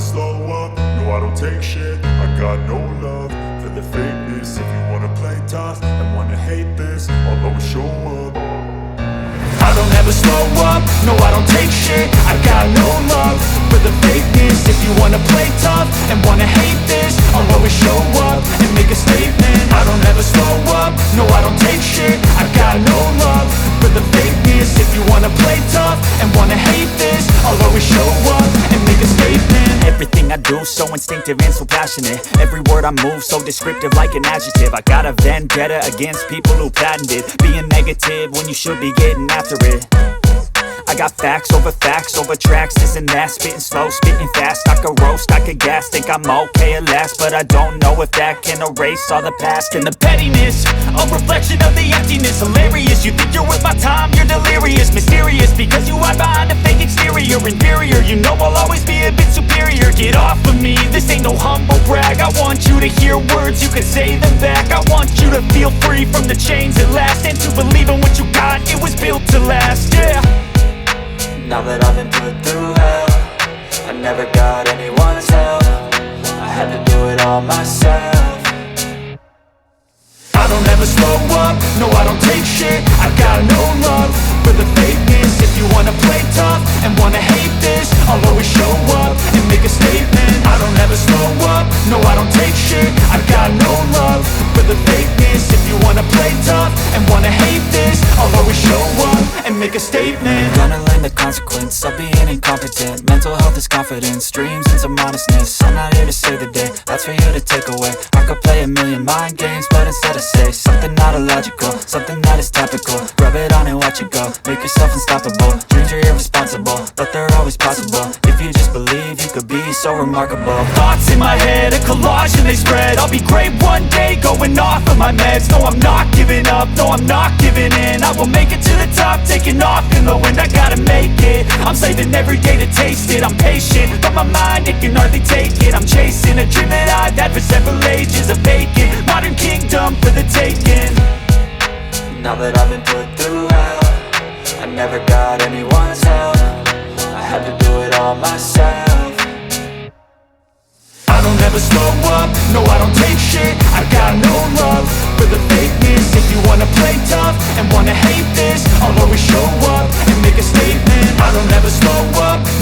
slow up, no I don't take shit. I got no love for the fakeness. If you wanna play tough and wanna hate this, I'll always show up. I don't ever slow up, no I don't take shit. I got no love for the fakeness. If you wanna play tough and wanna hate this, I'll always show up and make a statement. I don't ever slow up, no I don't take shit. I got no love for the fakeness. If you wanna play tough and wanna hate this, I'll always show up and make a statement. Everything I do so instinctive and so passionate. Every word I move so descriptive like an adjective. I got a vendetta against people who patented being negative when you should be getting after it. I got facts over tracks, this and that. Spitting slow, spitting fast, I could roast, I could gas. Think I'm okay at last, but I don't know if that can erase all the past. And the pettiness, a reflection of the emptiness. Hilarious, you think you're worth my time, you're delirious. Mysterious, because you hide behind a fake exterior. Inferior, you know I'll always be a bit superior. Get off of me, this ain't no humble brag. I want you to hear words, you can say them back. I want you to feel free from the chains at last, and to believe in what you got, it was built to last, yeah. Now that I've been put through hell, I never got anyone's help. I had to do it all myself. I don't ever slow up, no I don't take shit. I got no love for the fakeness. If you wanna play tough and wanna hate this, I'll always show up and make a statement. I don't ever slow up, no I don't take shit. I got no love for the fakeness. If you wanna play tough and wanna hate this, I'll always show up and make a statement. Gonna learn the consequence of being incompetent. Mental health is confidence, dreams and some honestness. I'm not here to save the day, that's for you to take away. I could play a million mind games, but instead I say something not illogical, something that is topical. Rub it on and watch it go, make yourself unstoppable. Dreams are irresponsible, but they're always possible. If you just believe, you could be so remarkable. Thoughts in my head, a collage and they spread. I'll be great one day, going off of my meds. No, I'm not giving up, no, I'm not giving in. I will make it to the top, taking off in the wind. I gotta make it, I'm saving every day to taste it. I'm patient, but my mind, it can hardly take it. I'm chasing a dream that I've had for several ages. A vacant, modern kingdom for the taking. Now that I've been put through hell, I never got anyone's help. I had to do it all myself. I don't ever slow up, no I don't take shit. I got no love for the fakeness. If you wanna play tough and wanna hate this, I'll always show up and make a statement. I don't ever slow up, no